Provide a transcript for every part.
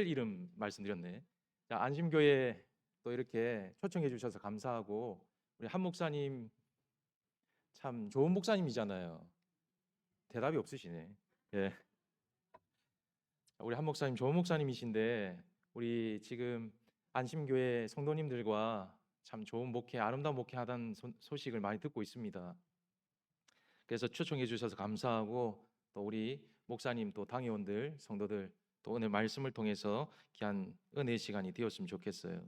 이름 말씀드렸네. 자, 안심교회 또 이렇게 초청해 주셔서 감사하고, 우리 한 목사님 참 좋은 목사님이잖아요. 대답이 없으시네. 예. 우리 한 목사님 좋은 목사님이신데, 우리 지금 안심교회 성도님들과 참 좋은 목회, 아름다운 목회하다는 소식을 많이 듣고 있습니다. 그래서 초청해 주셔서 감사하고, 또 우리 목사님 또 당회원들, 성도들 또 오늘 말씀을 통해서 귀한 은혜의 시간이 되었으면 좋겠어요.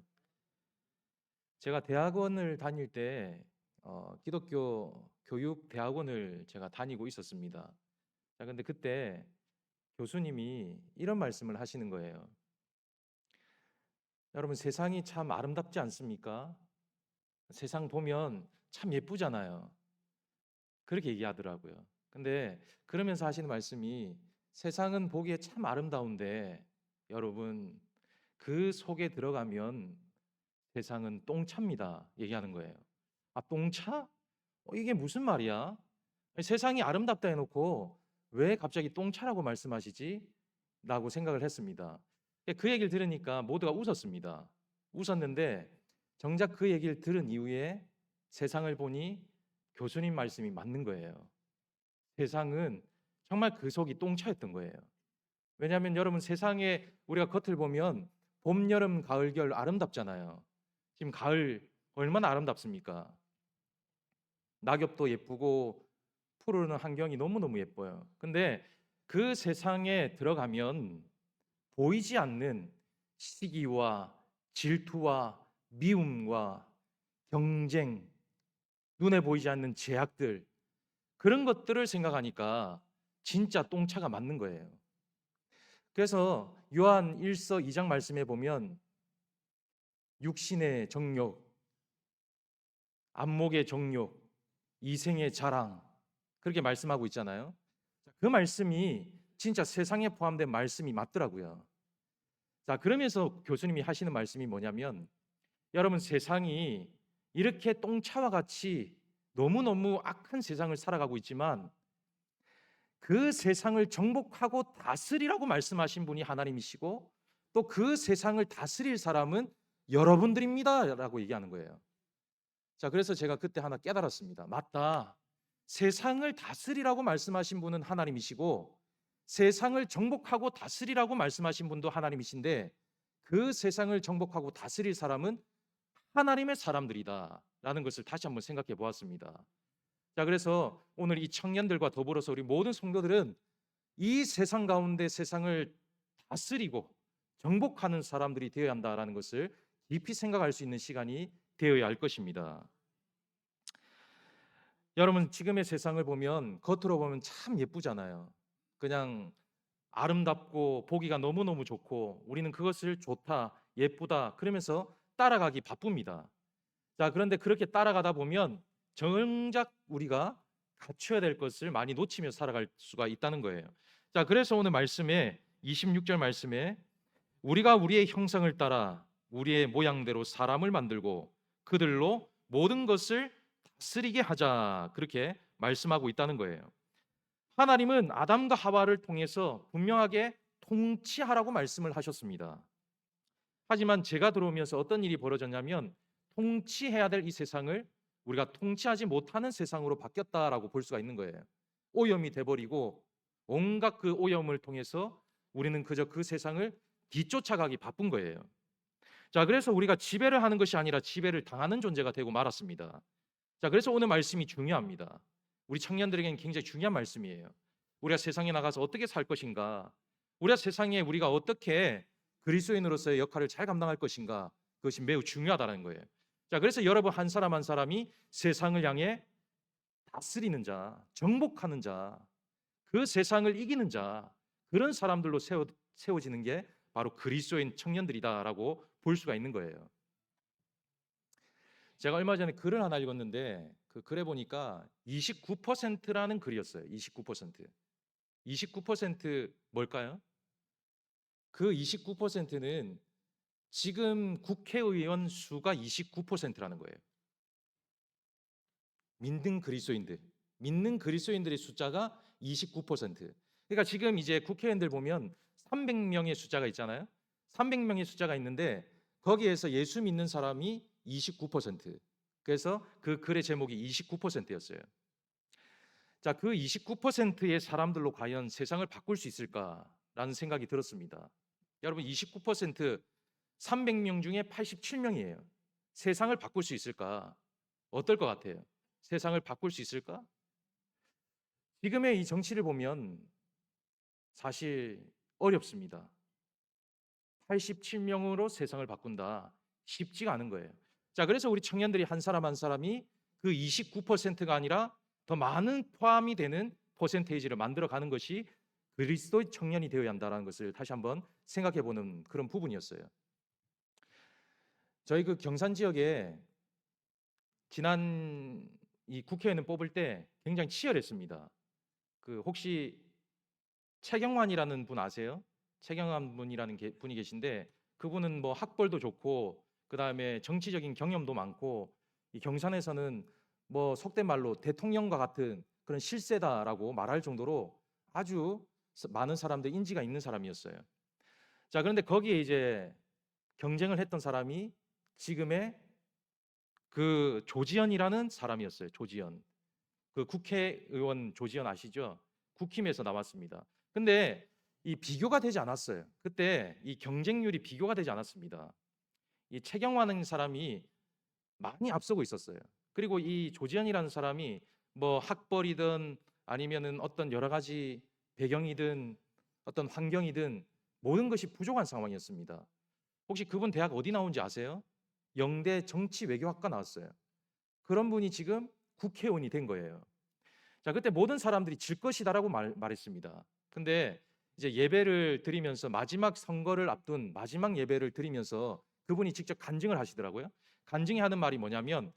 제가 대학원을 다닐 때 기독교 교육 대학원을 제가 다니고 있었습니다. 자, 근데 그때 교수님이 이런 말씀을 하시는 거예요. 여러분, 세상이 참 아름답지 않습니까? 세상 보면 참 예쁘잖아요. 그렇게 얘기하더라고요. 근데 그러면서 하시는 말씀이, 세상은 보기에 참 아름다운데 여러분, 그 속에 들어가면 세상은 똥차입니다. 얘기하는 거예요. 아, 똥차? 이게 무슨 말이야? 세상이 아름답다 해놓고 왜 갑자기 똥차라고 말씀하시지? 라고 생각을 했습니다. 그 얘기를 들으니까 모두가 웃었습니다. 웃었는데 정작 그 얘기를 들은 이후에 세상을 보니 교수님 말씀이 맞는 거예요. 세상은 정말 그 속이 똥차였던 거예요. 왜냐하면 여러분, 세상에 우리가 겉을 보면 봄, 여름, 가을, 겨울 아름답잖아요. 지금 가을 얼마나 아름답습니까? 낙엽도 예쁘고 푸르는 환경이 너무너무 예뻐요. 근데 그 세상에 들어가면 보이지 않는 시기와 질투와 미움과 경쟁, 눈에 보이지 않는 제약들, 그런 것들을 생각하니까 진짜 똥차가 맞는 거예요. 그래서 요한 1서 2장 말씀에 보면 육신의 정욕, 안목의 정욕, 이생의 자랑, 그렇게 말씀하고 있잖아요. 그 말씀이 진짜 세상에 포함된 말씀이 맞더라고요. 자, 그러면서 교수님이 하시는 말씀이 뭐냐면, 여러분, 세상이 이렇게 똥차와 같이 너무너무 악한 세상을 살아가고 있지만 그 세상을 정복하고 다스리라고 말씀하신 분이 하나님이시고, 또 그 세상을 다스릴 사람은 여러분들입니다 라고 얘기하는 거예요. 자, 그래서 제가 그때 하나 깨달았습니다. 맞다. 세상을 다스리라고 말씀하신 분은 하나님이시고, 세상을 정복하고 다스리라고 말씀하신 분도 하나님이신데, 그 세상을 정복하고 다스릴 사람은 하나님의 사람들이다 라는 것을 다시 한번 생각해 보았습니다. 자, 그래서 오늘 이 청년들과 더불어서 우리 모든 성도들은 이 세상 가운데 세상을 다스리고 정복하는 사람들이 되어야 한다라는 것을 깊이 생각할 수 있는 시간이 되어야 할 것입니다. 여러분, 지금의 세상을 보면 겉으로 보면 참 예쁘잖아요. 그냥 아름답고 보기가 너무너무 좋고 우리는 그것을 좋다, 예쁘다 그러면서 따라가기 바쁩니다. 자, 그런데 그렇게 따라가다 보면 정작 우리가 갖춰야 될 것을 많이 놓치며 살아갈 수가 있다는 거예요. 자, 그래서 오늘 말씀에 26절 말씀에 우리가 우리의 형상을 따라 우리의 모양대로 사람을 만들고 그들로 모든 것을 다스리게 하자, 그렇게 말씀하고 있다는 거예요. 하나님은 아담과 하와를 통해서 분명하게 통치하라고 말씀을 하셨습니다. 하지만 제가 들어오면서 어떤 일이 벌어졌냐면, 통치해야 될 이 세상을 우리가 통치하지 못하는 세상으로 바뀌었다라고 볼 수가 있는 거예요. 오염이 돼버리고 온갖 그 오염을 통해서 우리는 그저 그 세상을 뒤쫓아가기 바쁜 거예요. 자, 그래서 우리가 지배를 하는 것이 아니라 지배를 당하는 존재가 되고 말았습니다. 자, 그래서 오늘 말씀이 중요합니다. 우리 청년들에게는 굉장히 중요한 말씀이에요. 우리가 세상에 나가서 어떻게 살 것인가, 우리가 세상에 우리가 어떻게 그리스도인으로서의 역할을 잘 감당할 것인가, 그것이 매우 중요하다는 거예요. 자, 그래서 여러분 한 사람 한 사람이 세상을 향해 다스리는 자, 정복하는 자, 그 세상을 이기는 자, 그런 사람들로 세워지는 게 바로 그리스도인 청년들이다라고 볼 수가 있는 거예요. 제가 얼마 전에 글을 하나 읽었는데 그 글에 보니까 29%라는 글이었어요. 29%. 29% 뭘까요? 그 29%는 지금 국회의원 수가 29%라는 거예요. 믿는 그리스도인들의 숫자가 29%. 그러니까 지금 이제 국회의원들 보면 300명의 숫자가 있잖아요. 300명의 숫자가 있는데 거기에서 예수 믿는 사람이 29%. 그래서 그 글의 제목이 29%였어요. 자, 그 29%의 사람들로 과연 세상을 바꿀 수 있을까라는 생각이 들었습니다. 여러분 29% 300명 중에 87명이에요. 세상을 바꿀 수 있을까? 어떨 것 같아요? 세상을 바꿀 수 있을까? 지금의 이 정치를 보면 사실 어렵습니다. 87명으로 세상을 바꾼다. 쉽지가 않은 거예요. 자, 그래서 우리 청년들이 한 사람 한 사람이 그 29%가 아니라 더 많은 포함이 되는 퍼센테이지를 만들어 가는 것이 그리스도의 청년이 되어야 한다는 것을 다시 한번 생각해 보는 그런 부분이었어요. 저희 그 경산 지역에 지난 이 국회의원 뽑을 때 굉장히 치열했습니다. 그 혹시 최경환이라는 분 아세요? 최경환 분이라는 분이 계신데 그분은 뭐 학벌도 좋고 그다음에 정치적인 경험도 많고 이 경산에서는 뭐 속된 말로 대통령과 같은 그런 실세다라고 말할 정도로 아주 많은 사람들 인지가 있는 사람이었어요. 자, 그런데 거기에 이제 경쟁을 했던 사람이 지금의 그 조지현이라는 사람이었어요. 조지현. 그 국회의원 조지현 아시죠? 국힘에서 나왔습니다. 근데 이 비교가 되지 않았어요. 그때 이 경쟁률이 비교가 되지 않았습니다. 이 최경환은 사람이 많이 앞서고 있었어요. 그리고 이 조지현이라는 사람이 뭐 학벌이든 아니면은 어떤 여러 가지 배경이든 어떤 환경이든 모든 것이 부족한 상황이었습니다. 혹시 그분 대학 어디 나온지 아세요? 영대 정치외교학과 나왔어요. 그런 분이 지금 국회의원이 된 거예요. 자, 그때 모든 사람들이 질 것이다라고 말했습니다. 근데 이제 예배를 드리면서 마지막 선거를 앞둔 마지막 예배를 드리면서 그분이 직접 간증을 하시더라고요. 간증이 하는 말이 뭐냐면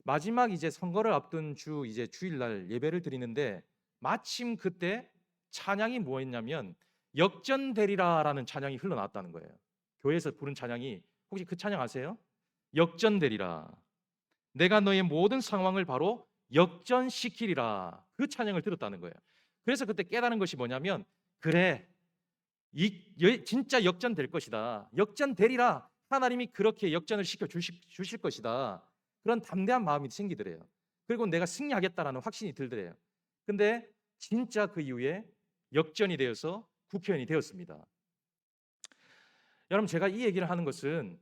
마지막 이제 선거를 앞둔 주 이제 주일날 예배를 드리는데 마침 그때 찬양이 뭐였냐면 역전되리라라는 찬양이 흘러나왔다는 거예요. 교회에서 부른 찬양이 혹시 그 찬양 아세요? 역전되리라. 내가 너의 모든 상황을 바로 역전시키리라. 그 찬양을 들었다는 거예요. 그래서 그때 깨달은 것이 뭐냐면 그래 진짜 역전될 것이다. 역전되리라. 하나님이 그렇게 역전을 시켜 주실 것이다. 그런 담대한 마음이 생기더래요. 그리고 내가 승리하겠다라는 확신이 들더래요. 근데 진짜 그 이후에 역전이 되어서 국회의원이 되었습니다. 여러분 제가 이 얘기를 하는 것은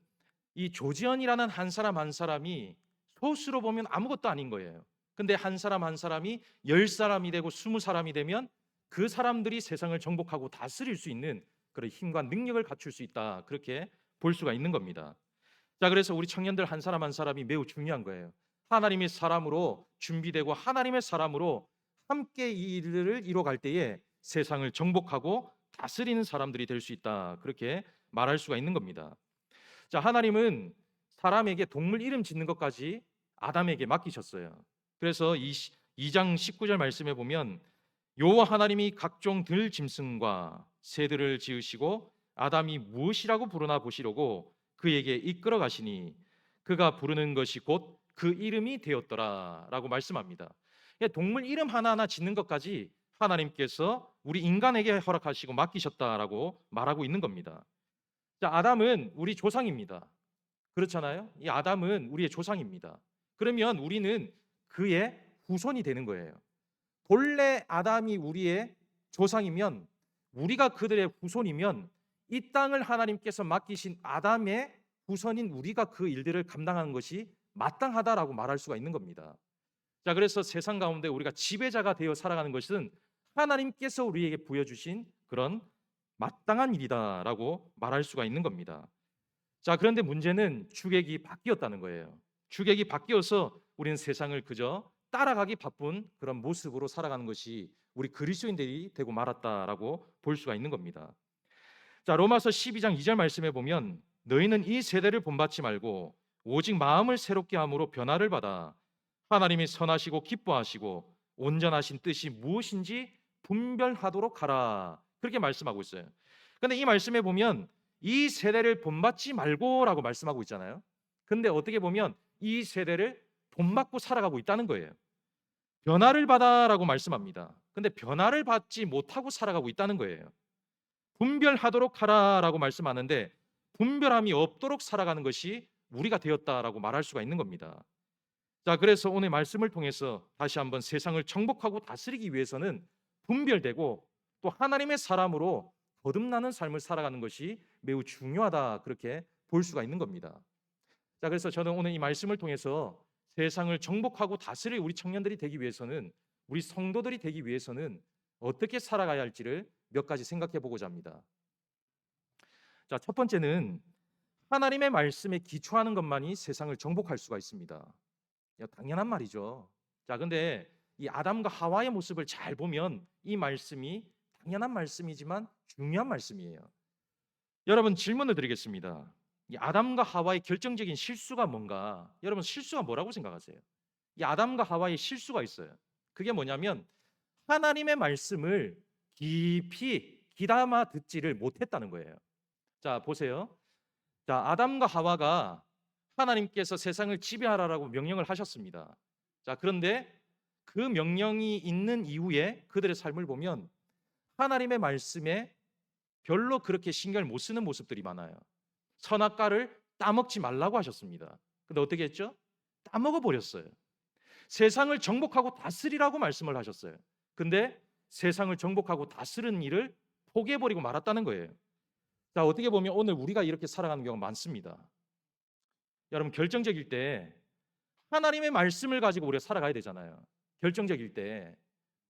이 조지현이라는 한 사람 한 사람이 소수로 보면 아무것도 아닌 거예요. 근데 한 사람 한 사람이 10사람이 되고 20사람이 되면 그 사람들이 세상을 정복하고 다스릴 수 있는 그런 힘과 능력을 갖출 수 있다. 그렇게 볼 수가 있는 겁니다. 자, 그래서 우리 청년들 한 사람 한 사람이 매우 중요한 거예요. 하나님의 사람으로 준비되고 하나님의 사람으로 함께 이 일을 이뤄갈 때에 세상을 정복하고 다스리는 사람들이 될 수 있다. 그렇게 말할 수가 있는 겁니다. 자, 하나님은 사람에게 동물 이름 짓는 것까지 아담에게 맡기셨어요. 그래서 이 2장 19절 말씀에 보면 여호와 하나님이 각종 들 짐승과 새들을 지으시고 아담이 무엇이라고 부르나 보시려고 그에게 이끌어 가시니 그가 부르는 것이 곧 그 이름이 되었더라라고 말씀합니다. 동물 이름 하나하나 짓는 것까지 하나님께서 우리 인간에게 허락하시고 맡기셨다라고 말하고 있는 겁니다. 자, 아담은 우리 조상입니다. 그렇잖아요? 이 아담은 우리의 조상입니다. 그러면 우리는 그의 후손이 되는 거예요. 본래 아담이 우리의 조상이면 우리가 그들의 후손이면 이 땅을 하나님께서 맡기신 아담의 후손인 우리가 그 일들을 감당하는 것이 마땅하다라고 말할 수가 있는 겁니다. 자, 그래서 세상 가운데 우리가 지배자가 되어 살아가는 것은 하나님께서 우리에게 부여주신 그런 마땅한 일이다라고 말할 수가 있는 겁니다. 자, 그런데 문제는 주객이 바뀌었다는 거예요. 주객이 바뀌어서 우리는 세상을 그저 따라가기 바쁜 그런 모습으로 살아가는 것이 우리 그리스도인들이 되고 말았다라고 볼 수가 있는 겁니다. 자, 로마서 12장 2절 말씀에 보면 너희는 이 세대를 본받지 말고 오직 마음을 새롭게 함으로 변화를 받아 하나님이 선하시고 기뻐하시고 온전하신 뜻이 무엇인지 분별하도록 하라. 그렇게 말씀하고 있어요. 근데 이 말씀에 보면 이 세대를 본받지 말고라고 말씀하고 있잖아요. 근데 어떻게 보면 이 세대를 본받고 살아가고 있다는 거예요. 변화를 받아라고 말씀합니다. 근데 변화를 받지 못하고 살아가고 있다는 거예요. 분별하도록 하라라고 말씀하는데 분별함이 없도록 살아가는 것이 우리가 되었다라고 말할 수가 있는 겁니다. 자, 그래서 오늘 말씀을 통해서 다시 한번 세상을 정복하고 다스리기 위해서는 분별되고 또 하나님의 사람으로 거듭나는 삶을 살아가는 것이 매우 중요하다, 그렇게 볼 수가 있는 겁니다. 자, 그래서 저는 오늘 이 말씀을 통해서 세상을 정복하고 다스릴 우리 청년들이 되기 위해서는, 우리 성도들이 되기 위해서는 어떻게 살아가야 할지를 몇 가지 생각해 보고자 합니다. 자, 첫 번째는 하나님의 말씀에 기초하는 것만이 세상을 정복할 수가 있습니다. 당연한 말이죠. 자, 근데 이 아담과 하와의 모습을 잘 보면 이 말씀이 당연한 말씀이지만 중요한 말씀이에요. 여러분, 질문을 드리겠습니다. 이 아담과 하와의 결정적인 실수가 뭔가? 여러분, 실수가 뭐라고 생각하세요? 이 아담과 하와의 실수가 있어요. 그게 뭐냐면 하나님의 말씀을 깊이 귀담아 듣지를 못했다는 거예요. 자, 보세요. 자, 아담과 하와가 하나님께서 세상을 지배하라라고 명령을 하셨습니다. 자, 그런데 그 명령이 있는 이후에 그들의 삶을 보면 하나님의 말씀에 별로 그렇게 신경을 못 쓰는 모습들이 많아요. 선악과를 따먹지 말라고 하셨습니다. 근데 어떻게 했죠? 따먹어 버렸어요. 세상을 정복하고 다스리라고 말씀을 하셨어요. 근데 세상을 정복하고 다스리는 일을 포기해 버리고 말았다는 거예요. 자, 어떻게 보면 오늘 우리가 이렇게 살아가는 경우가 많습니다. 여러분, 결정적일 때 하나님의 말씀을 가지고 우리가 살아가야 되잖아요. 결정적일 때.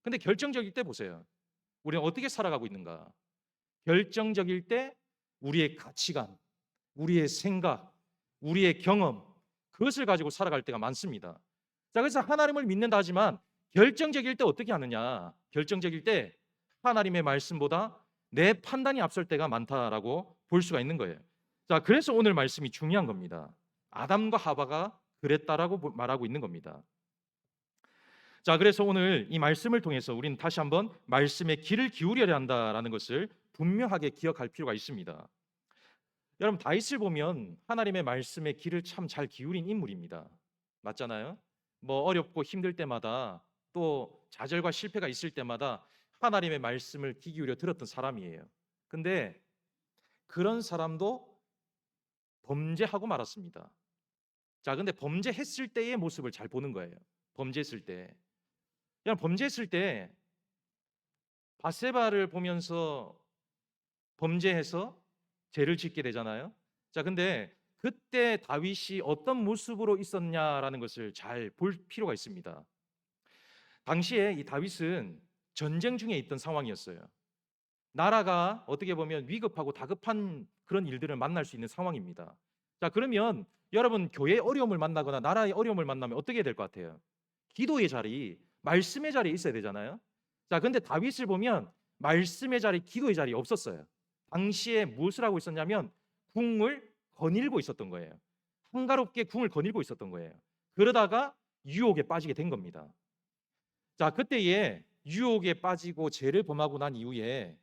근데 결정적일 때 보세요. 우리는 어떻게 살아가고 있는가? 결정적일 때 우리의 가치관, 우리의 생각, 우리의 경험, 그것을 가지고 살아갈 때가 많습니다. 자, 그래서 하나님을 믿는다 하지만 결정적일 때 어떻게 하느냐? 결정적일 때 하나님의 말씀보다 내 판단이 앞설 때가 많다라고 볼 수가 있는 거예요. 자, 그래서 오늘 말씀이 중요한 겁니다. 아담과 하와가 그랬다라고 말하고 있는 겁니다. 자, 그래서 오늘 이 말씀을 통해서 우리는 다시 한번 말씀에 귀를 기울여야 한다라는 것을 분명하게 기억할 필요가 있습니다. 여러분, 다윗을 보면 하나님의 말씀에 귀를 참 잘 기울인 인물입니다. 맞잖아요? 뭐 어렵고 힘들 때마다 또 좌절과 실패가 있을 때마다 하나님의 말씀을 귀 기울여 들었던 사람이에요. 근데 그런 사람도 범죄하고 말았습니다. 자, 근데 범죄했을 때의 모습을 잘 보는 거예요. 범죄했을 때. 그냥 범죄했을 때 바세바를 보면서 범죄해서 죄를 짓게 되잖아요. 자, 근데 그때 다윗이 어떤 모습으로 있었냐라는 것을 잘 볼 필요가 있습니다. 당시에 이 다윗은 전쟁 중에 있던 상황이었어요. 나라가 어떻게 보면 위급하고 다급한 그런 일들을 만날 수 있는 상황입니다. 자, 그러면 여러분, 교회의 어려움을 만나거나 나라의 어려움을 만나면 어떻게 될 것 같아요? 기도의 자리, 말씀의 자리에 있어야 되잖아요. 자, 근데 다윗을 보면 말씀의 자리, 기도의 자리 없었어요. 당시에 무엇을 하고 있었냐면 궁을 거닐고 있었던 거예요. 한가롭게 궁을 거닐고 있었던 거예요. 그러다가 유혹에 빠지게 된 겁니다. 자, 그때에 유혹에 빠지고 죄를 범하고 난 이후에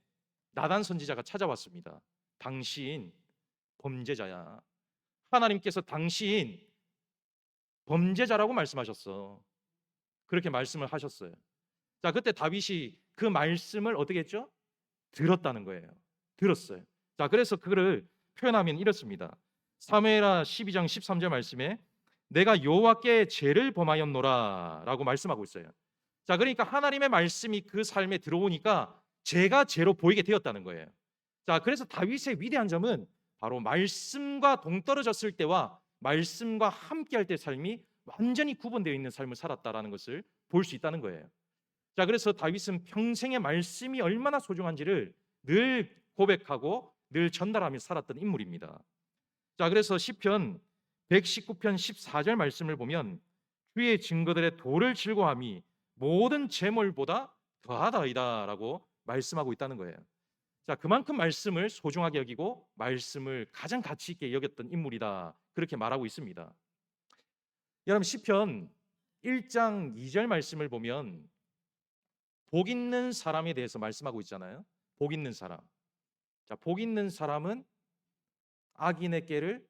나단 선지자가 찾아왔습니다. 당신 범죄자야. 하나님께서 당신 범죄자라고 말씀하셨어. 그렇게 말씀을 하셨어요. 자, 그때 다윗이 그 말씀을 어떻게 했죠? 들었다는 거예요. 들었어요. 자, 그래서 그거를 표현하면 이렇습니다. 사무엘하 12장 13절 말씀에 내가 여호와께 죄를 범하였노라라고 말씀하고 있어요. 자, 그러니까 하나님의 말씀이 그 삶에 들어오니까 죄가 죄로 보이게 되었다는 거예요. 자, 그래서 다윗의 위대한 점은 바로 말씀과 동떨어졌을 때와 말씀과 함께할 때 삶이 완전히 구분되어 있는 삶을 살았다라는 것을 볼 수 있다는 거예요. 자, 그래서 다윗은 평생의 말씀이 얼마나 소중한지를 늘 고백하고 늘 전달하며 살았던 인물입니다. 자, 그래서 시편 119편 14절 말씀을 보면 주의 증거들의 도를 즐거함이 모든 재물보다 더하다이다라고 말씀하고 있다는 거예요. 자, 그만큼 말씀을 소중하게 여기고 말씀을 가장 가치 있게 여겼던 인물이다, 그렇게 말하고 있습니다. 여러분, 시편 1장 2절 말씀을 보면 복 있는 사람에 대해서 말씀하고 있잖아요. 복 있는 사람. 자, 복 있는 사람은 악인의 꾀를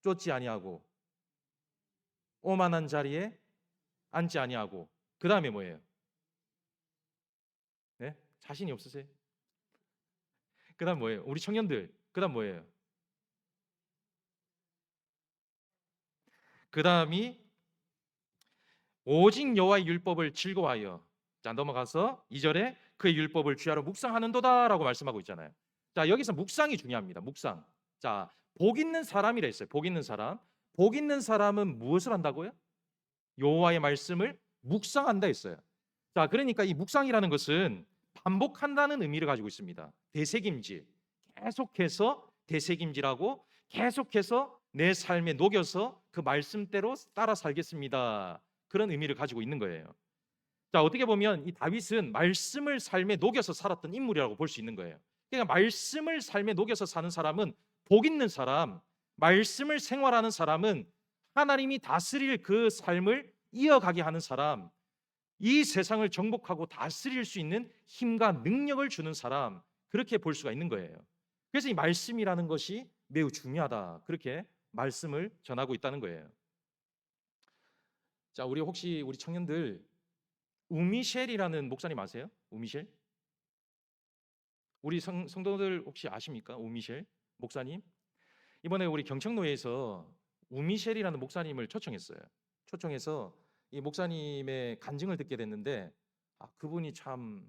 쫓지 아니하고 오만한 자리에 앉지 아니하고, 그 다음에 뭐예요? 네? 자신이 없으세요? 그 다음 뭐예요? 우리 청년들, 그 다음 뭐예요? 그 다음이 오직 여호와의 율법을 즐거워하여. 자, 넘어가서 2절에 그의 율법을 주야로 묵상하는도다라고 말씀하고 있잖아요. 자, 여기서 묵상이 중요합니다. 묵상. 자, 복 있는 사람이라 했어요. 복 있는 사람. 복 있는 사람은 무엇을 한다고요? 여호와의 말씀을 묵상한다 했어요. 자, 그러니까 이 묵상이라는 것은 반복한다는 의미를 가지고 있습니다. 되새김질. 계속해서 되새김질하고 계속해서 내 삶에 녹여서 그 말씀대로 따라 살겠습니다. 그런 의미를 가지고 있는 거예요. 자, 어떻게 보면 이 다윗은 말씀을 삶에 녹여서 살았던 인물이라고 볼 수 있는 거예요. 그러니까 말씀을 삶에 녹여서 사는 사람은 복 있는 사람, 말씀을 생활하는 사람은 하나님이 다스릴 그 삶을 이어가게 하는 사람, 이 세상을 정복하고 다스릴 수 있는 힘과 능력을 주는 사람, 그렇게 볼 수가 있는 거예요. 그래서 이 말씀이라는 것이 매우 중요하다, 그렇게 말씀을 전하고 있다는 거예요. 자, 우리 혹시 우리 청년들 우미셸이라는 목사님 아세요? 우미셸? 우리 성도들 혹시 아십니까? 우미셸 목사님? 이번에 우리 경청노예에서 우미셸이라는 목사님을 초청했어요. 초청해서 이 목사님의 간증을 듣게 됐는데, 그분이 참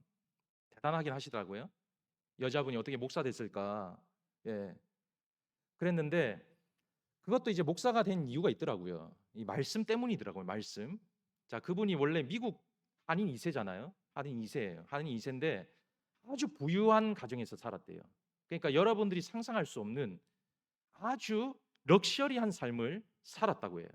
대단하긴 하시더라고요. 여자분이 어떻게 목사 됐을까? 예. 그랬는데 그것도 이제 목사가 된 이유가 있더라고요. 이 말씀 때문이더라고요. 말씀. 자, 그분이 원래 미국 한인 2세잖아요. 한인 2세예요. 한인 2세인데 아주 부유한 가정에서 살았대요. 그러니까 여러분들이 상상할 수 없는 아주 럭셔리한 삶을 살았다고 해요.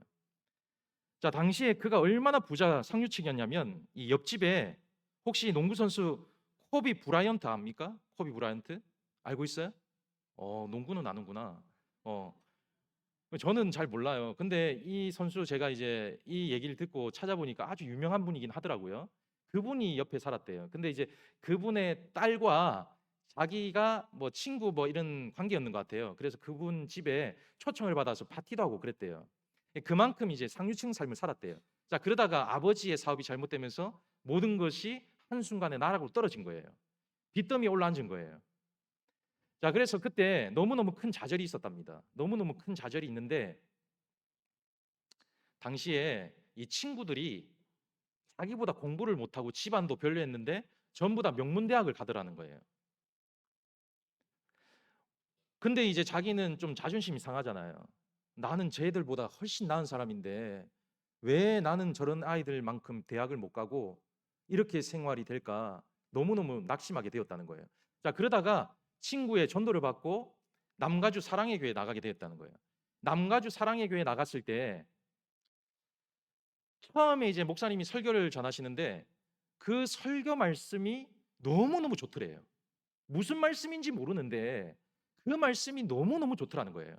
자, 당시에 그가 얼마나 부자 상류층이었냐면 이 옆집에 혹시 농구 선수 코비 브라이언트 압니까? 코비 브라이언트 알고 있어요? 농구는 아는구나. 저는 잘 몰라요. 근데 이 선수 제가 이제 이 얘기를 듣고 찾아보니까 아주 유명한 분이긴 하더라고요. 그분이 옆에 살았대요. 근데 이제 그분의 딸과 자기가 뭐 친구 뭐 이런 관계였는 것 같아요. 그래서 그분 집에 초청을 받아서 파티도 하고 그랬대요. 그만큼 이제 상류층 삶을 살았대요. 자, 그러다가 아버지의 사업이 잘못되면서 모든 것이 한순간에 나락으로 떨어진 거예요. 빚더미에 올라앉은 거예요. 자, 그래서 그때 너무너무 큰 좌절이 있었답니다. 너무너무 큰 좌절이 있는데 당시에 이 친구들이 자기보다 공부를 못하고 집안도 별로였는데 전부 다 명문대학을 가더라는 거예요. 근데 이제 자기는 좀 자존심이 상하잖아요. 나는 쟤들보다 훨씬 나은 사람인데 왜 나는 저런 아이들만큼 대학을 못 가고 이렇게 생활이 될까 너무너무 낙심하게 되었다는 거예요. 자, 그러다가 친구의 전도를 받고 남가주 사랑의 교회에 나가게 되었다는 거예요. 남가주 사랑의 교회에 나갔을 때 처음에 이제 목사님이 설교를 전하시는데 그 설교 말씀이 너무너무 좋더래요. 무슨 말씀인지 모르는데 그 말씀이 너무너무 좋더라는 거예요.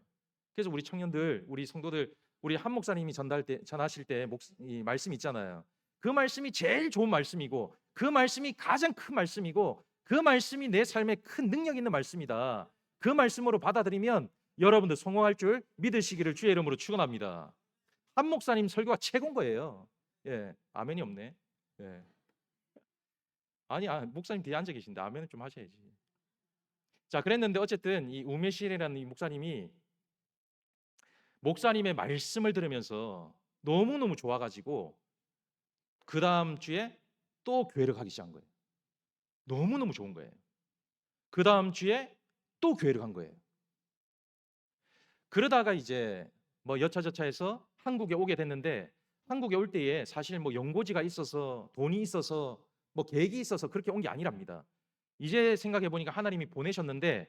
그래서 우리 청년들, 우리 성도들, 우리 한 목사님이 전하실 때 이 말씀 있잖아요. 그 말씀이 제일 좋은 말씀이고 그 말씀이 가장 큰 말씀이고 그 말씀이 내 삶에 큰 능력 있는 말씀이다. 그 말씀으로 받아들이면 여러분들 성공할 줄 믿으시기를 주의 이름으로 축원합니다. 한 목사님 설교가 최고인 거예요. 예, 아멘이 없네. 예. 아니, 목사님 뒤에 앉아 계신데 아멘은 좀 하셔야지. 자, 그랬는데 어쨌든 이 우메실이라는 이 목사님의 말씀을 들으면서 너무너무 좋아가지고 그 다음 주에 또 교회를 가기 시작한 거예요. 너무너무 좋은 거예요. 그 다음 주에 또 교회를 간 거예요. 그러다가 이제 뭐 여차저차해서 한국에 오게 됐는데 한국에 올 때에 사실 뭐 연고지가 있어서 돈이 있어서 뭐 계획이 있어서 그렇게 온 게 아니랍니다. 이제 생각해 보니까 하나님이 보내셨는데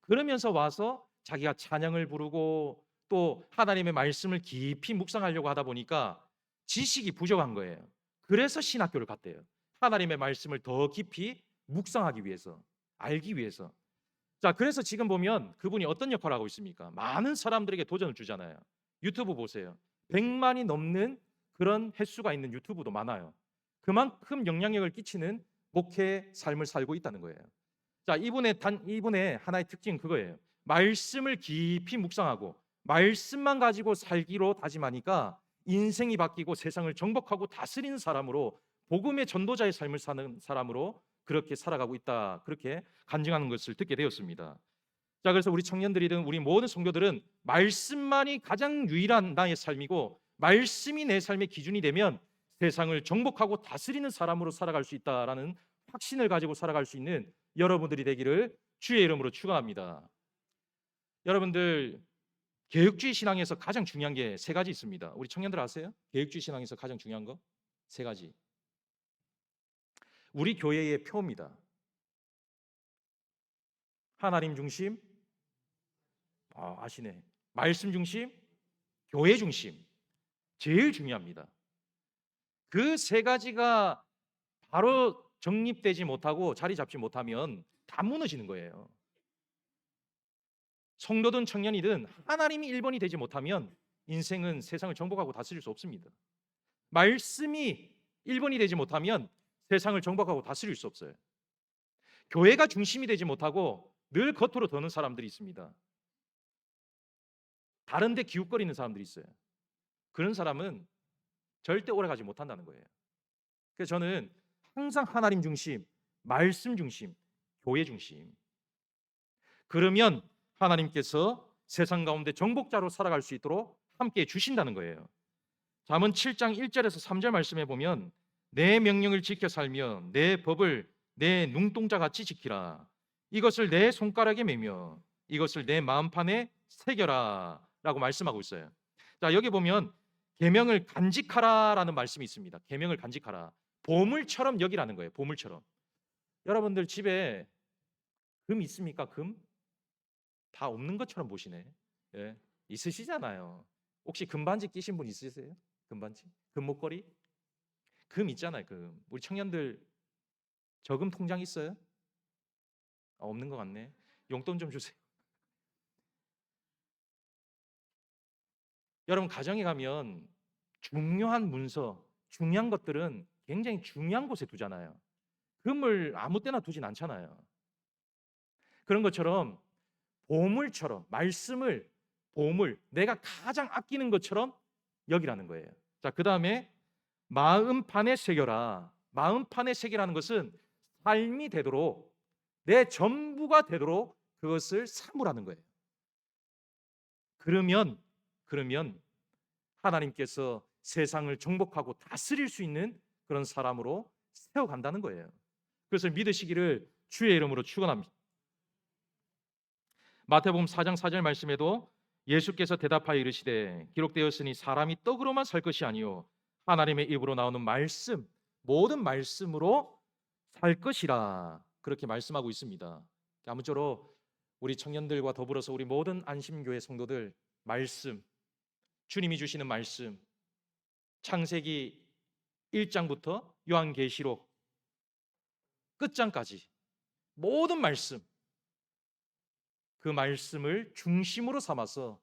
그러면서 와서 자기가 찬양을 부르고 또 하나님의 말씀을 깊이 묵상하려고 하다 보니까 지식이 부족한 거예요. 그래서 신학교를 갔대요. 하나님의 말씀을 더 깊이 묵상하기 위해서, 알기 위해서. 자, 그래서 지금 보면 그분이 어떤 역할을 하고 있습니까? 많은 사람들에게 도전을 주잖아요. 유튜브 보세요. 100만이 넘는 그런 횟수가 있는 유튜브도 많아요. 그만큼 영향력을 끼치는 목회 삶을 살고 있다는 거예요. 자, 이분의 하나의 특징은 그거예요. 말씀을 깊이 묵상하고 말씀만 가지고 살기로 다짐하니까 인생이 바뀌고 세상을 정복하고 다스리는 사람으로 복음의 전도자의 삶을 사는 사람으로 그렇게 살아가고 있다. 그렇게 간증하는 것을 듣게 되었습니다. 자, 그래서 우리 청년들이든 우리 모든 성도들은 말씀만이 가장 유일한 나의 삶이고 말씀이 내 삶의 기준이 되면 세상을 정복하고 다스리는 사람으로 살아갈 수 있다라는 확신을 가지고 살아갈 수 있는 여러분들이 되기를 주의 이름으로 축원합니다. 여러분들, 개혁주의 신앙에서 가장 중요한 게 세 가지 있습니다. 우리 청년들 아세요? 개혁주의 신앙에서 가장 중요한 거 세 가지. 우리 교회의 표입니다. 하나님 중심, 아시네. 말씀 중심, 교회 중심. 제일 중요합니다. 그 세 가지가 바로 정립되지 못하고 자리 잡지 못하면 다 무너지는 거예요. 성도든 청년이든 하나님이 1번이 되지 못하면 인생은 세상을 정복하고 다스릴 수 없습니다. 말씀이 1번이 되지 못하면 세상을 정복하고 다스릴 수 없어요. 교회가 중심이 되지 못하고 늘 겉으로 도는 사람들이 있습니다. 다른 데 기웃거리는 사람들이 있어요. 그런 사람은 절대 오래가지 못한다는 거예요. 그래서 저는 항상 하나님 중심, 말씀 중심, 교회 중심. 그러면 하나님께서 세상 가운데 정복자로 살아갈 수 있도록 함께 주신다는 거예요. 잠언 7장 1절에서 3절 말씀해 보면 내 명령을 지켜 살며 내 법을 내 눈동자같이 지키라. 이것을 내 손가락에 매며 이것을 내 마음판에 새겨라 라고 말씀하고 있어요. 자, 여기 보면 계명을 간직하라라는 말씀이 있습니다. 계명을 간직하라. 보물처럼 여기라는 거예요. 보물처럼. 여러분들 집에 금 있습니까? 금? 다 없는 것처럼 보시네. 예, 있으시잖아요. 혹시 금반지 끼신 분 있으세요? 금반지? 금목걸이? 금 있잖아요. 금. 우리 청년들 저금 통장 있어요? 없는 것 같네. 용돈 좀 주세요. 여러분, 가정에 가면 중요한 문서, 중요한 것들은 굉장히 중요한 곳에 두잖아요. 금을 아무 때나 두진 않잖아요. 그런 것처럼 보물처럼, 말씀을 보물, 내가 가장 아끼는 것처럼 여기라는 거예요. 자, 그 다음에 마음판에 새겨라. 마음판에 새기라는 것은 삶이 되도록, 내 전부가 되도록 그것을 삼으라는 거예요. 그러면 하나님께서 세상을 정복하고 다스릴 수 있는 그런 사람으로 세워간다는 거예요. 그것을 믿으시기를 주의 이름으로 축원합니다. 마태복음 4장 4절 말씀에도 예수께서 대답하여 이르시되 기록되었으니 사람이 떡으로만 살 것이 아니요 하나님의 입으로 나오는 말씀, 모든 말씀으로 살 것이라 그렇게 말씀하고 있습니다. 아무쪼록 우리 청년들과 더불어서 우리 모든 안심교회 성도들 말씀, 주님이 주시는 말씀, 창세기 1장부터 요한계시록 끝장까지 모든 말씀, 그 말씀을 중심으로 삼아서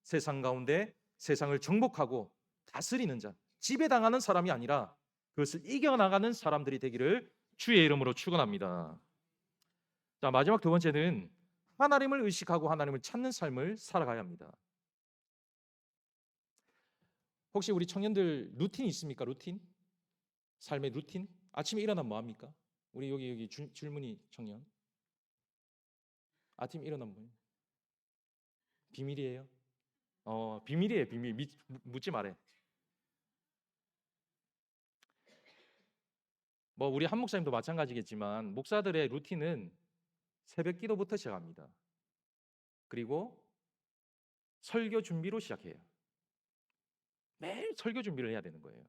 세상 가운데 세상을 정복하고 다스리는 자, 지배당하는 사람이 아니라 그것을 이겨나가는 사람들이 되기를 주의 이름으로 축원합니다. 자, 마지막 두 번째는 하나님을 의식하고 하나님을 찾는 삶을 살아가야 합니다. 혹시 우리 청년들 루틴 있습니까? 루틴? 삶의 루틴? 아침에 일어나면 뭐 합니까? 우리 여기 줄무늬 청년. 아침에 일어나면 뭐예요? 비밀이에요? 비밀이에요. 비밀. 묻지 말해. 뭐 우리 한 목사님도 마찬가지겠지만 목사들의 루틴은 새벽 기도부터 시작합니다. 그리고 설교 준비로 시작해요. 매일 설교 준비를 해야 되는 거예요.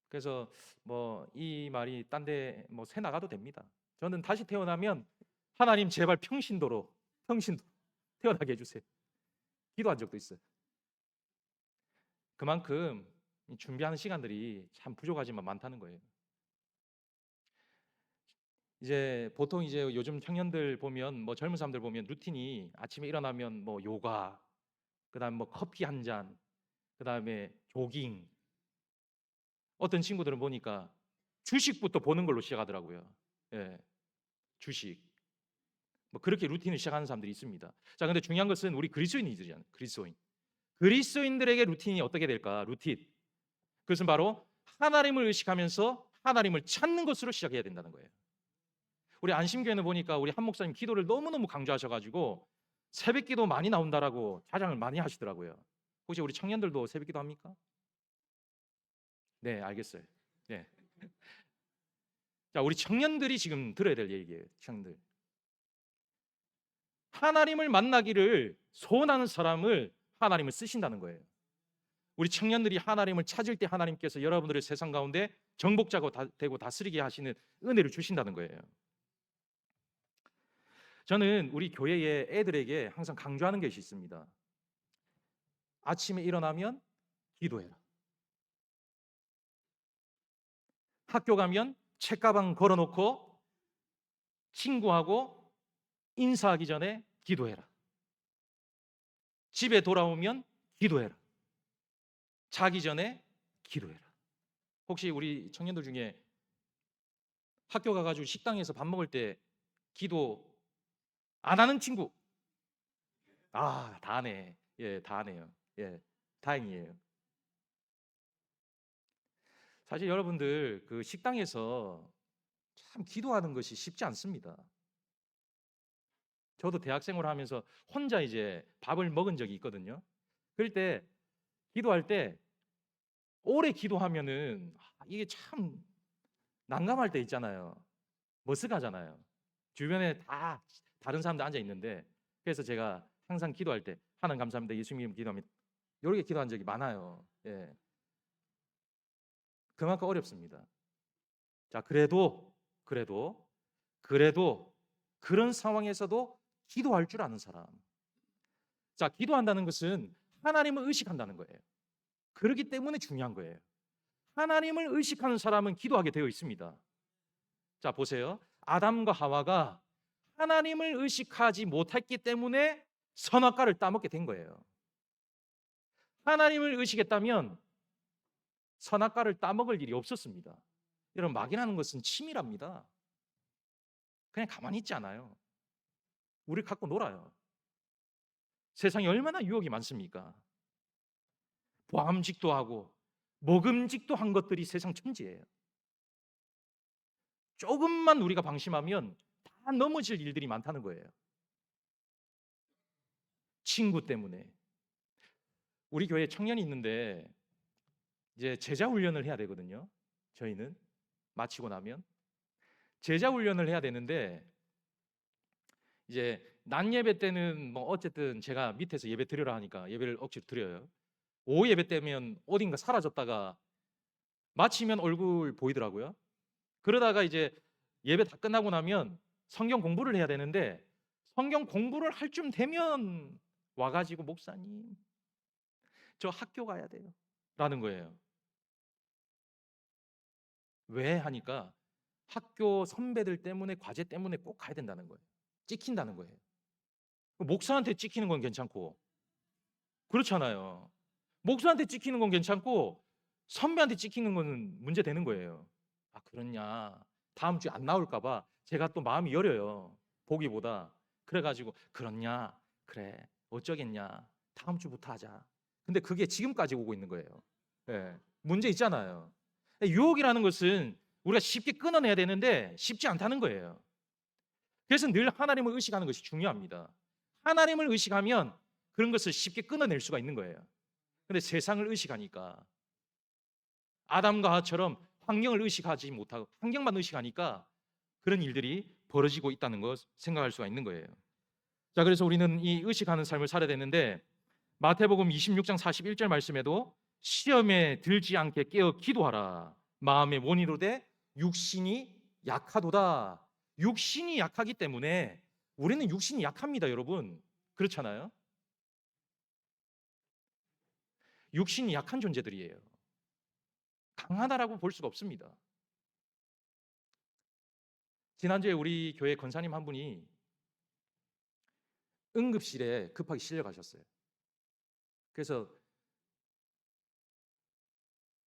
그래서 뭐 이 말이 딴 데 뭐 새 나가도 됩니다. 저는 다시 태어나면 하나님 제발 평신도로 태어나게 해주세요. 기도한 적도 있어요. 그만큼 준비하는 시간들이 참 부족하지만 많다는 거예요. 이제 보통 이제 요즘 청년들 보면 뭐 젊은 사람들 보면 루틴이 아침에 일어나면 뭐 요가, 그다음에 뭐 커피 한 잔, 그다음에 조깅. 어떤 친구들은 보니까 주식부터 보는 걸로 시작하더라고요. 예, 주식. 뭐 그렇게 루틴을 시작하는 사람들이 있습니다. 자, 근데 중요한 것은 우리 그리스도인이잖아요. 그리스도인들에게 루틴이 어떻게 될까? 루틴. 그것은 바로 하나님을 의식하면서 하나님을 찾는 것으로 시작해야 된다는 거예요. 우리 안심교회는 보니까 우리 한 목사님 기도를 너무너무 강조하셔가지고 새벽기도 많이 나온다라고 자랑을 많이 하시더라고요. 혹시 우리 청년들도 새벽기도 합니까? 네, 알겠어요. 네. 자, 우리 청년들이 지금 들어야 될 얘기예요. 청년들. 하나님을 만나기를 소원하는 사람을 하나님을 쓰신다는 거예요. 우리 청년들이 하나님을 찾을 때 하나님께서 여러분들의 세상 가운데 정복자가 되고 다스리게 하시는 은혜를 주신다는 거예요. 저는 우리 교회의 애들에게 항상 강조하는 것이 있습니다. 아침에 일어나면 기도해라. 학교 가면 책가방 걸어놓고 친구하고 인사하기 전에 기도해라. 집에 돌아오면 기도해라. 자기 전에 기도해라. 혹시 우리 청년들 중에 학교 가가지고 식당에서 밥 먹을 때 기도 안 하는 친구? 아, 다 하네. 예, 다 하네요. 예, 다행이에요. 사실 여러분들 그 식당에서 참 기도하는 것이 쉽지 않습니다. 저도 대학생활을 하면서 혼자 이제 밥을 먹은 적이 있거든요. 그럴 때 기도할 때 오래 기도하면은 이게 참 난감할 때 있잖아요. 머쓱하잖아요. 주변에 다 다른 사람들 앉아 있는데, 그래서 제가 항상 기도할 때 하나님 감사합니다, 예수님 기도합니다, 이렇게 기도한 적이 많아요. 예, 그만큼 어렵습니다. 자, 그래도 그런 상황에서도 기도할 줄 아는 사람. 자, 기도한다는 것은 하나님을 의식한다는 거예요. 그렇기 때문에 중요한 거예요. 하나님을 의식하는 사람은 기도하게 되어 있습니다. 자, 보세요. 아담과 하와가 하나님을 의식하지 못했기 때문에 선악과를 따먹게 된 거예요. 하나님을 의식했다면 선악과를 따먹을 일이 없었습니다. 여러분, 막이라는 것은 치밀합니다. 그냥 가만히 있지 않아요. 우리 갖고 놀아요. 세상에 얼마나 유혹이 많습니까? 보암직도 하고 먹음직도 한 것들이 세상 천지예요. 조금만 우리가 방심하면 다 넘어질 일들이 많다는 거예요. 친구 때문에. 우리 교회에 청년이 있는데 이제 제자 훈련을 해야 되거든요. 저희는 마치고 나면 제자 훈련을 해야 되는데, 이제 낮 예배 때는 뭐 어쨌든 제가 밑에서 예배 드리라 하니까 예배를 억지로 드려요. 오후 예배 때면 어딘가 사라졌다가 마치면 얼굴 보이더라고요. 그러다가 이제 예배 다 끝나고 나면 성경 공부를 해야 되는데, 성경 공부를 할 쯤 되면 와가지고 목사님 저 학교 가야 돼요 라는 거예요. 왜 하니까 학교 선배들 때문에, 과제 때문에 꼭 가야 된다는 거예요. 찍힌다는 거예요. 목사한테 찍히는 건 괜찮고, 그렇잖아요. 목사한테 찍히는 건 괜찮고 선배한테 찍히는 건 문제 되는 거예요. 아, 그렇냐, 다음 주에 안 나올까 봐 제가 또 마음이 여려요, 보기보다. 그래가지고 그렇냐, 그래 어쩌겠냐, 다음 주부터 하자. 근데 그게 지금까지 오고 있는 거예요. 예, 문제 있잖아요. 유혹이라는 것은 우리가 쉽게 끊어내야 되는데 쉽지 않다는 거예요. 그래서 늘 하나님을 의식하는 것이 중요합니다. 하나님을 의식하면 그런 것을 쉽게 끊어낼 수가 있는 거예요. 근데 세상을 의식하니까, 아담과 하와처럼 환경을 의식하지 못하고 환경만 의식하니까 그런 일들이 벌어지고 있다는 것 생각할 수가 있는 거예요. 자, 그래서 우리는 이 의식하는 삶을 살아야 되는데, 마태복음 26장 41절 말씀에도 시험에 들지 않게 깨어 기도하라, 마음의 원이로 돼 육신이 약하도다. 육신이 약하기 때문에, 우리는 육신이 약합니다, 여러분. 그렇잖아요. 육신이 약한 존재들이에요. 강하다라고 볼 수가 없습니다. 지난주에 우리 교회 권사님 한 분이 응급실에 급하게 실려가셨어요. 그래서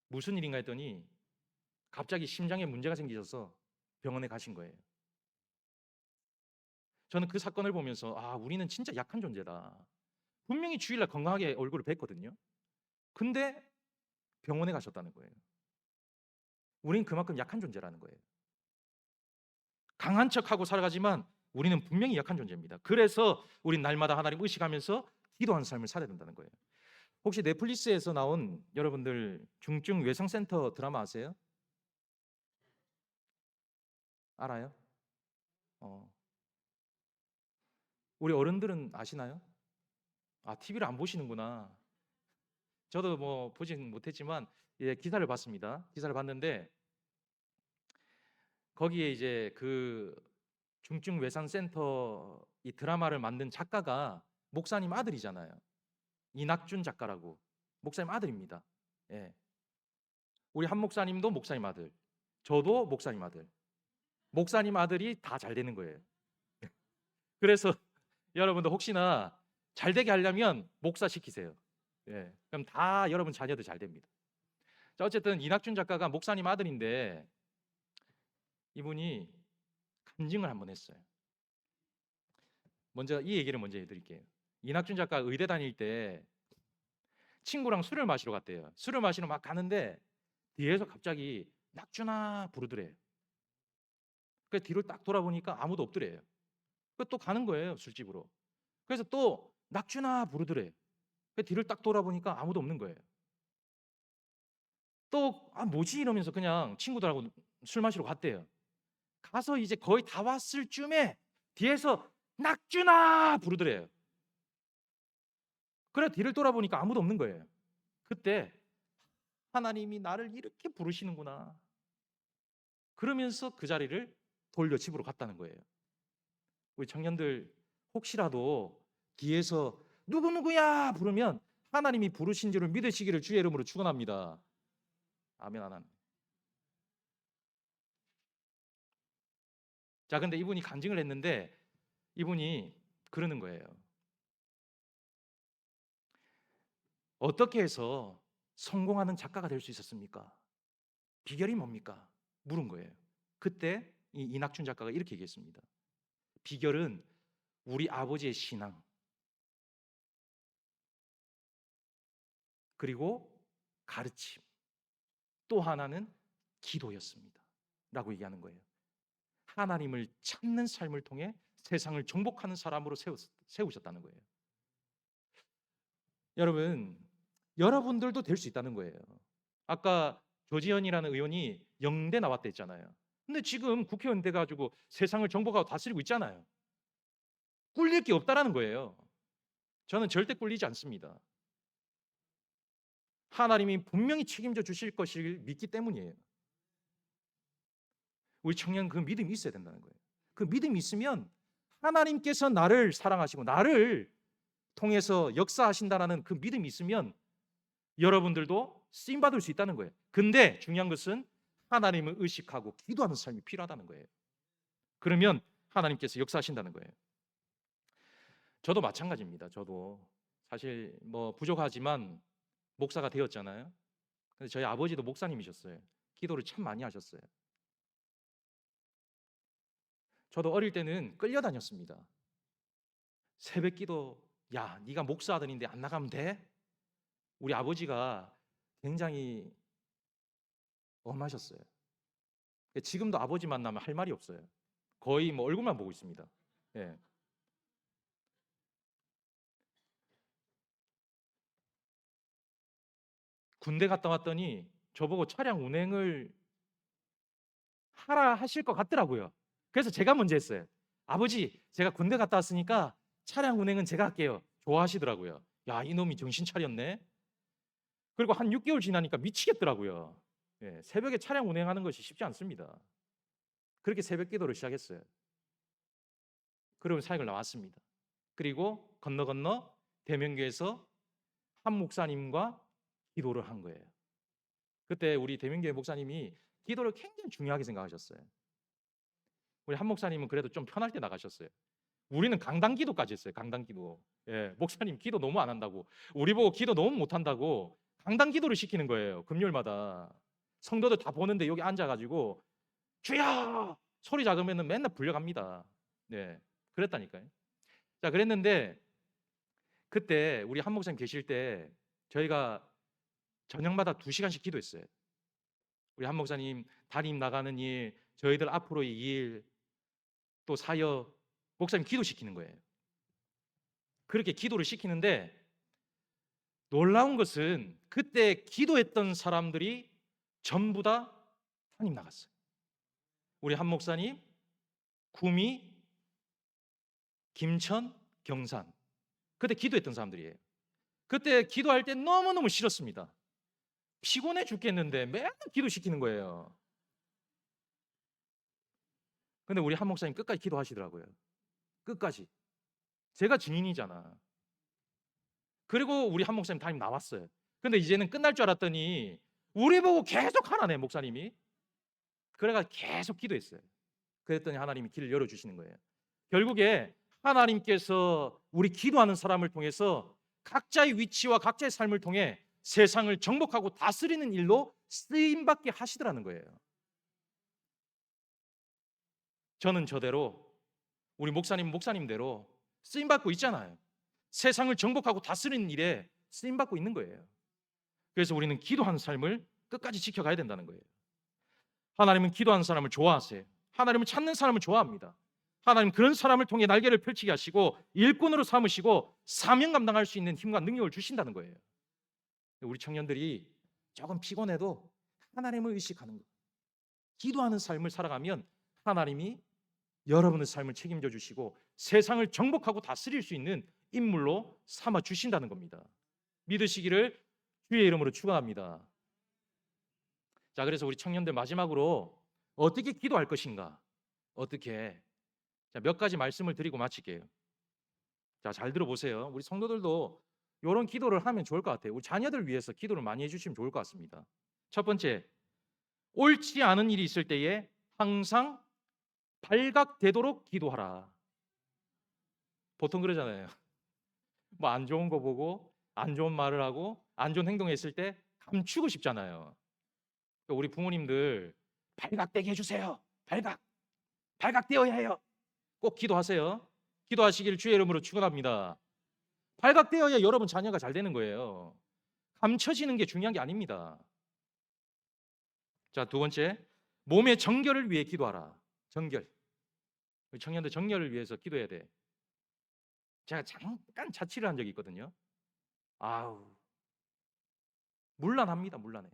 무슨 일인가 했더니 갑자기 심장에 문제가 생기셔서 병원에 가신 거예요. 저는 그 사건을 보면서, 아, 우리는 진짜 약한 존재다. 분명히 주일날 건강하게 얼굴을 뵀거든요. 근데 병원에 가셨다는 거예요. 우린 그만큼 약한 존재라는 거예요. 강한 척하고 살아가지만 우리는 분명히 약한 존재입니다. 그래서 우린 날마다 하나님 의식하면서 기도하는 삶을 살아야 된다는 거예요. 혹시 넷플릭스에서 나온 여러분들 중증 외상센터 드라마 아세요? 알아요? 어. 우리 어른들은 아시나요? 아, TV를 안 보시는구나. 저도 뭐 보진 못했지만 예, 기사를 봤습니다. 기사를 봤는데 거기에 이제 그 중증 외상센터 이 드라마를 만든 작가가 목사님 아들이잖아요. 이낙준 작가라고 목사님 아들입니다. 예. 우리 한 목사님도 목사님 아들, 저도 목사님 아들, 목사님 아들이 다 잘 되는 거예요. 그래서 여러분도 혹시나 잘 되게 하려면 목사 시키세요. 예. 그럼 다 여러분 자녀들 잘 됩니다. 자, 어쨌든 이낙준 작가가 목사님 아들인데 이분이 간증을 한번 했어요. 먼저 이 얘기를 먼저 해드릴게요. 이낙준 작가 의대 다닐 때 친구랑 술을 마시러 갔대요. 술을 마시러 막 가는데 뒤에서 갑자기 낙준아 부르더래요. 그래서 뒤를 딱 돌아보니까 아무도 없더래요. 그래서 또 가는 거예요, 술집으로. 그래서 또 낙준아 부르더래요. 그래서 뒤를 딱 돌아보니까 아무도 없는 거예요. 또 뭐지 이러면서 그냥 친구들하고 술 마시러 갔대요. 가서 이제 거의 다 왔을 쯤에 뒤에서 낙준아 부르더래요. 그래 뒤를 돌아보니까 아무도 없는 거예요. 그때 하나님이 나를 이렇게 부르시는구나. 그러면서 그 자리를 돌려 집으로 갔다는 거예요. 우리 청년들 혹시라도 뒤에서 누구누구야 부르면 하나님이 부르신 줄을 믿으시기를 주의 이름으로 축원합니다. 아멘. 하나님. 자, 근데 이분이 간증을 했는데 이분이 그러는 거예요. 어떻게 해서 성공하는 작가가 될 수 있었습니까? 비결이 뭡니까? 물은 거예요. 그때 이 이낙준 작가가 이렇게 얘기했습니다. 비결은 우리 아버지의 신앙 그리고 가르침 또 하나는 기도였습니다. 라고 얘기하는 거예요. 하나님을 찾는 삶을 통해 세상을 정복하는 사람으로 세우셨다는 거예요. 여러분, 여러분들도 될 수 있다는 거예요. 아까 조지현이라는 의원이 영대 나왔다 했잖아요. 근데 지금 국회의원 돼가지고 세상을 정복하고 다스리고 있잖아요. 꿀릴 게 없다라는 거예요. 저는 절대 꿀리지 않습니다. 하나님이 분명히 책임져 주실 것을 믿기 때문이에요. 우리 청년 그 믿음이 있어야 된다는 거예요. 그 믿음이 있으면 하나님께서 나를 사랑하시고 나를 통해서 역사하신다라는 그 믿음이 있으면 여러분들도 쓰임 받을 수 있다는 거예요. 근데 중요한 것은 하나님을 의식하고 기도하는 삶이 필요하다는 거예요. 그러면 하나님께서 역사하신다는 거예요. 저도 마찬가지입니다. 저도 사실 뭐 부족하지만 목사가 되었잖아요. 근데 저희 아버지도 목사님이셨어요. 기도를 참 많이 하셨어요. 저도 어릴 때는 끌려다녔습니다. 새벽 기도, 야, 네가 목사 아들인데 안 나가면 돼? 우리 아버지가 굉장히 엄하셨어요. 지금도 아버지 만나면 할 말이 없어요. 거의 뭐 얼굴만 보고 있습니다. 예. 군대 갔다 왔더니 저보고 차량 운행을 하라 하실 것 같더라고요. 그래서 제가 먼저 했어요. 아버지, 제가 군대 갔다 왔으니까 차량 운행은 제가 할게요. 좋아하시더라고요. 야, 이놈이 정신 차렸네. 그리고 한 6개월 지나니까 미치겠더라고요. 예, 새벽에 차량 운행하는 것이 쉽지 않습니다. 그렇게 새벽 기도를 시작했어요. 그러면 사역을 나왔습니다. 그리고 건너 대명교에서 한 목사님과 기도를 한 거예요. 그때 우리 대명교회 목사님이 기도를 굉장히 중요하게 생각하셨어요. 우리 한 목사님은 그래도 좀 편할 때 나가셨어요. 우리는 강당 기도까지 했어요. 강당 기도. 예, 목사님 기도 너무 안 한다고. 우리 보고 기도 너무 못 한다고 강당 기도를 시키는 거예요. 금요일마다. 성도들 다 보는데 여기 앉아가지고 주여! 소리 작으면 맨날 불려갑니다. 네, 그랬다니까요. 자, 그랬는데 그때 우리 한 목사님 계실 때 저희가 저녁마다 2시간씩 기도했어요. 우리 한 목사님 담임 나가는 일, 저희들 앞으로의 일, 또 사역 목사님 기도시키는 거예요. 그렇게 기도를 시키는데 놀라운 것은 그때 기도했던 사람들이 전부 다 하나님 나갔어요. 우리 한 목사님, 구미, 김천, 경산. 그때 기도했던 사람들이에요. 그때 기도할 때 너무너무 싫었습니다. 피곤해 죽겠는데 맨날 기도시키는 거예요. 근데 우리 한 목사님 끝까지 기도하시더라고요. 끝까지. 제가 증인이잖아. 그리고 우리 한 목사님 담임 나왔어요. 근데 이제는 끝날 줄 알았더니 우리 보고 계속 하나네, 목사님이. 그래가 계속 기도했어요. 그랬더니 하나님이 길을 열어주시는 거예요. 결국에 하나님께서 우리 기도하는 사람을 통해서 각자의 위치와 각자의 삶을 통해 세상을 정복하고 다스리는 일로 쓰임받게 하시더라는 거예요. 저는 저대로, 우리 목사님 목사님대로 쓰임받고 있잖아요. 세상을 정복하고 다스리는 일에 쓰임받고 있는 거예요. 그래서 우리는 기도하는 삶을 끝까지 지켜가야 된다는 거예요. 하나님은 기도하는 사람을 좋아하세요. 하나님을 찾는 사람을 좋아합니다. 하나님 그런 사람을 통해 날개를 펼치게 하시고 일꾼으로 삼으시고 사명 감당할 수 있는 힘과 능력을 주신다는 거예요. 우리 청년들이 조금 피곤해도 하나님을 의식하는 것, 기도하는 삶을 살아가면 하나님이 여러분의 삶을 책임져 주시고 세상을 정복하고 다스릴 수 있는 인물로 삼아 주신다는 겁니다. 믿으시기를 주의 이름으로 축원합니다. 자, 그래서 우리 청년들 마지막으로 어떻게 기도할 것인가? 어떻게? 자, 몇 가지 말씀을 드리고 마칠게요. 자, 잘 들어보세요. 우리 성도들도 이런 기도를 하면 좋을 것 같아요. 우리 자녀들 위해서 기도를 많이 해주시면 좋을 것 같습니다. 첫 번째, 옳지 않은 일이 있을 때에 항상 발각되도록 기도하라. 보통 그러잖아요. 뭐 안 좋은 거 보고 안 좋은 말을 하고 안 좋은 행동했을 때 감추고 싶잖아요. 우리 부모님들 발각되게 해주세요. 발각되어야 해요. 꼭 기도하세요. 기도하시기를 주의 이름으로 축원합니다. 발각되어야 여러분 자녀가 잘 되는 거예요. 감춰지는 게 중요한 게 아닙니다. 자, 두 번째, 몸의 정결을 위해 기도하라. 정결. 우리 청년들 정결을 위해서 기도해야 돼. 제가 잠깐 자취를 한 적이 있거든요. 아우, 문란합니다. 문란해.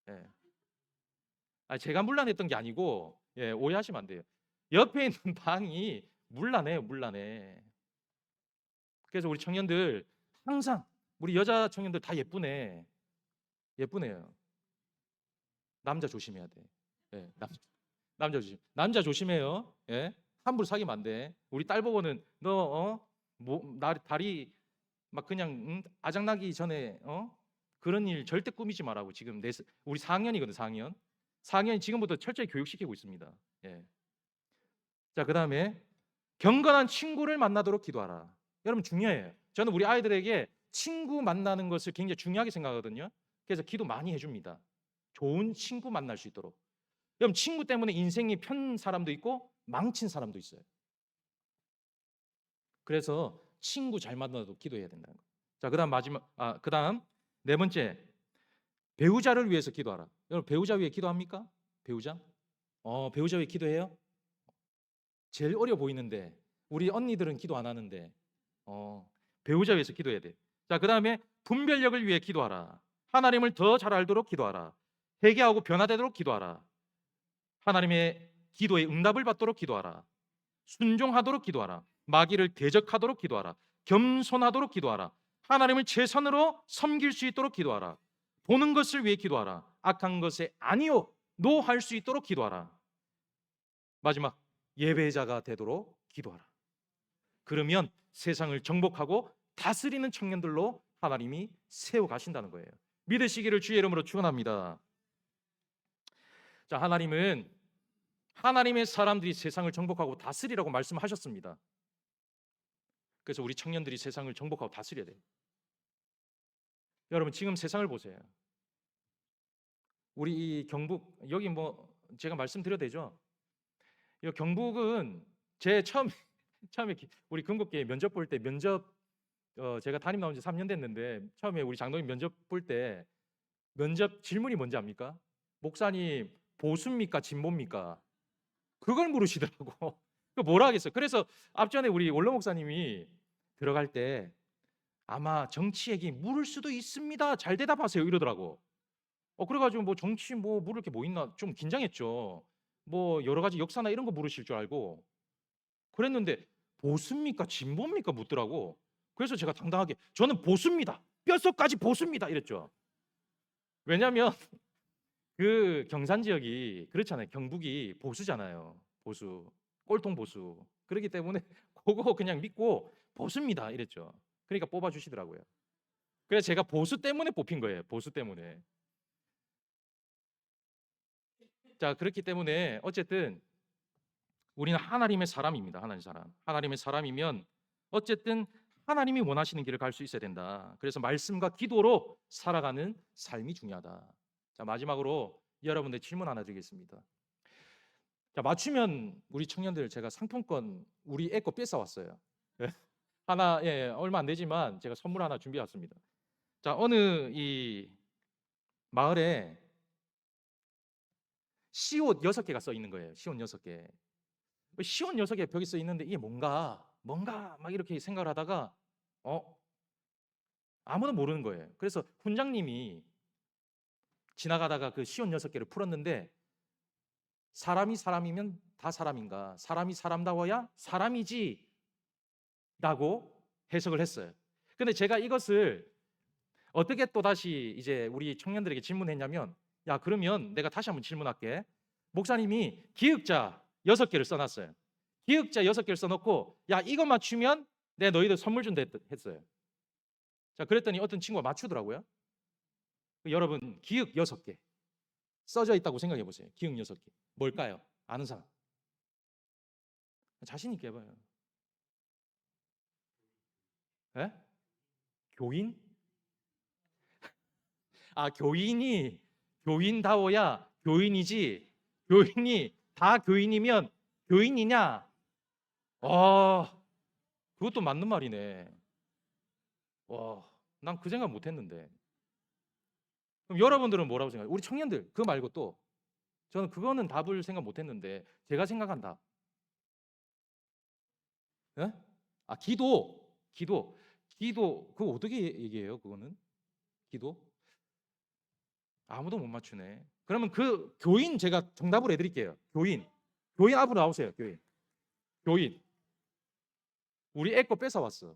예. 제가 문란했던 게 아니고, 예, 오해하시면 안 돼요. 옆에 있는 방이 문란해요. 문란해. 그래서 우리 청년들 항상, 우리 여자 청년들 다 예쁘네. 예쁘네요. 남자 조심해야 돼. 예, 남자 조심해요. 예, 함부로 사귀면 안 돼. 우리 딸 보고는 너 다리 막 그냥 아작나기 전에 그런 일 절대 꾸미지 말라고. 지금 우리 4학년이거든. 4학년이 지금부터 철저히 교육시키고 있습니다. 예. 자, 그다음에 경건한 친구를 만나도록 기도하라. 여러분 중요해요. 저는 우리 아이들에게 친구 만나는 것을 굉장히 중요하게 생각하거든요. 그래서 기도 많이 해줍니다. 좋은 친구 만날 수 있도록. 여러분 친구 때문에 인생이 편 사람도 있고 망친 사람도 있어요. 그래서 친구 잘 만나도 기도해야 된다는 거. 자, 그다음 네 번째, 배우자를 위해서 기도하라. 여러분 배우자 위해 기도합니까? 배우자? 배우자 위해 기도해요? 제일 어려 보이는데 우리 언니들은 기도 안 하는데 배우자 위해서 기도해야 돼. 자, 그다음에 분별력을 위해 기도하라. 하나님을 더 잘 알도록 기도하라. 회개하고 변화되도록 기도하라. 하나님의 기도에 응답을 받도록 기도하라. 순종하도록 기도하라. 마귀를 대적하도록 기도하라. 겸손하도록 기도하라. 하나님을 최선으로 섬길 수 있도록 기도하라. 보는 것을 위해 기도하라. 악한 것에 아니요 노 할 수 있도록 기도하라. 마지막, 예배자가 되도록 기도하라. 그러면 세상을 정복하고 다스리는 청년들로 하나님이 세워 가신다는 거예요. 믿으시기를 주의 이름으로 축원합니다. 자, 하나님은 하나님의 사람들이 세상을 정복하고 다스리라고 말씀하셨습니다. 그래서 우리 청년들이 세상을 정복하고 다스려야 돼요. 여러분 지금 세상을 보세요. 우리 이 경북, 여기 뭐 제가 말씀드려도 되죠? 이 경북은 제 처음에 우리 금곡교회 면접 볼 때 제가 담임 나온 지 3년 됐는데 처음에 우리 장로님 면접 볼 때 면접 질문이 뭔지 압니까? 목사님 보수입니까? 진보입니까? 그걸 물으시더라고. 그 뭐라 하겠어요. 그래서 앞전에 우리 원로 목사님이 들어갈 때 아마 정치 얘기 물을 수도 있습니다. 잘 대답하세요 이러더라고. 그래가지고 뭐 정치 뭐 물을 게 뭐 있나 좀 긴장했죠. 뭐 여러 가지 역사나 이런 거 물으실 줄 알고 그랬는데 보수입니까 진보입니까 묻더라고. 그래서 제가 당당하게 저는 보수입니다. 뼛속까지 보수입니다 이랬죠. 왜냐하면 그 경산 지역이 그렇잖아요. 경북이 보수잖아요. 보수 꼴통 보수. 그렇기 때문에 그거 그냥 믿고 보수입니다 이랬죠. 그러니까 뽑아주시더라고요. 그래서 제가 보수 때문에 뽑힌 거예요. 보수 때문에. 자, 그렇기 때문에 어쨌든 우리는 하나님의 사람입니다. 하나님의 사람. 하나님의 사람이면 어쨌든 하나님이 원하시는 길을 갈 수 있어야 된다. 그래서 말씀과 기도로 살아가는 삶이 중요하다. 자, 마지막으로 여러분들 질문 하나 드리겠습니다. 자, 맞추면 우리 청년들 제가 상품권 우리 애 거 뺏어 왔어요. 하나 얼마 안 되지만 제가 선물 하나 준비해 왔습니다. 자, 어느 이 마을에 시옷 6개가 써 있는 거예요. 시옷 6개. 시옷 6개 벽에 써 있는데 이게 뭔가 막 이렇게 생각을 하다가 아무도 모르는 거예요. 그래서 훈장님이 지나가다가 그 시옷 6개를 풀었는데 사람이 사람이면 다 사람인가? 사람이 사람다워야 사람이지 라고 해석을 했어요. 근데 제가 이것을 어떻게 또 다시 이제 우리 청년들에게 질문했냐면 야 그러면 내가 다시 한번 질문할게. 목사님이 기역자 6개를 써놨어요. 기역자 6개를 써놓고 야 이거 맞추면 내가 너희들 선물 준다 했어요. 자 그랬더니 어떤 친구가 맞추더라고요. 여러분 기역 6개 써져 있다고 생각해 보세요. 기역 6개 뭘까요? 아는 사람 자신 있게 해봐요. 에? 교인? 아 교인이 교인다워야 교인이지 교인이 다 교인이면 교인이냐? 그것도 맞는 말이네. 와, 난 그 생각 못했는데. 그럼 여러분들은 뭐라고 생각해요? 우리 청년들 그거 말고 또 저는 그거는 답을 생각 못했는데 제가 생각한다. 예? 아 기도 그거 어떻게 얘기해요? 그거는 기도 아무도 못 맞추네. 그러면 그 교인 제가 정답을 해드릴게요. 교인 앞으로 나오세요. 교인 우리 애 거 뺏어왔어.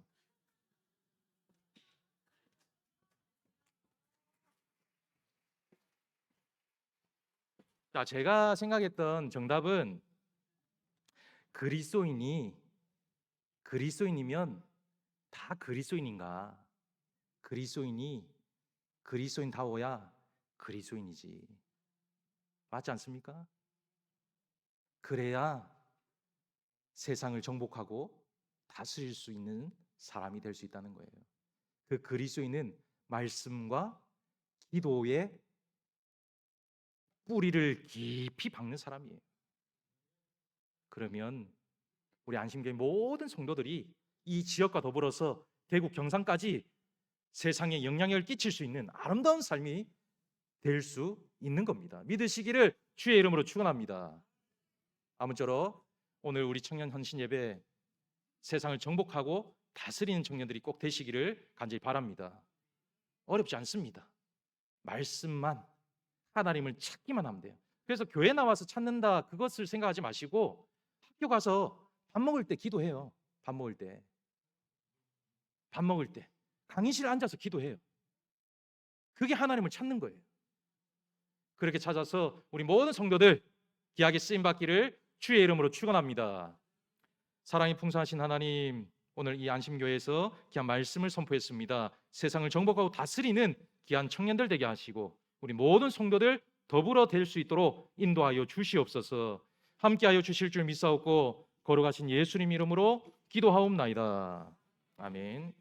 자, 제가 생각했던 정답은 그리스도인이면 다 그리스도인인가? 그리스도인다워야 그리스도인이지. 맞지 않습니까? 그래야 세상을 정복하고 다스릴 수 있는 사람이 될 수 있다는 거예요. 그 그리스도인은 말씀과 기도의 뿌리를 깊이 박는 사람이에요. 그러면 우리 안심교회 모든 성도들이 이 지역과 더불어서 대구 경상까지 세상에 영향력을 끼칠 수 있는 아름다운 삶이 될 수 있는 겁니다. 믿으시기를 주의 이름으로 축원합니다. 아무쪼록 오늘 우리 청년 헌신 예배 세상을 정복하고 다스리는 청년들이 꼭 되시기를 간절히 바랍니다. 어렵지 않습니다. 말씀만 하나님을 찾기만 하면 돼요. 그래서 교회 나와서 찾는다 그것을 생각하지 마시고 학교 가서 밥 먹을 때 기도해요. 밥 먹을 때 강의실에 앉아서 기도해요. 그게 하나님을 찾는 거예요. 그렇게 찾아서 우리 모든 성도들 귀하게 쓰임 받기를 주의 이름으로 축원합니다. 사랑이 풍성하신 하나님, 오늘 이 안심교회에서 귀한 말씀을 선포했습니다. 세상을 정복하고 다스리는 귀한 청년들 되게 하시고 우리 모든 성도들 더불어 될 수 있도록 인도하여 주시옵소서. 함께하여 주실 줄 믿사옵고 거룩하신 예수님 이름으로 기도하옵나이다. 아멘.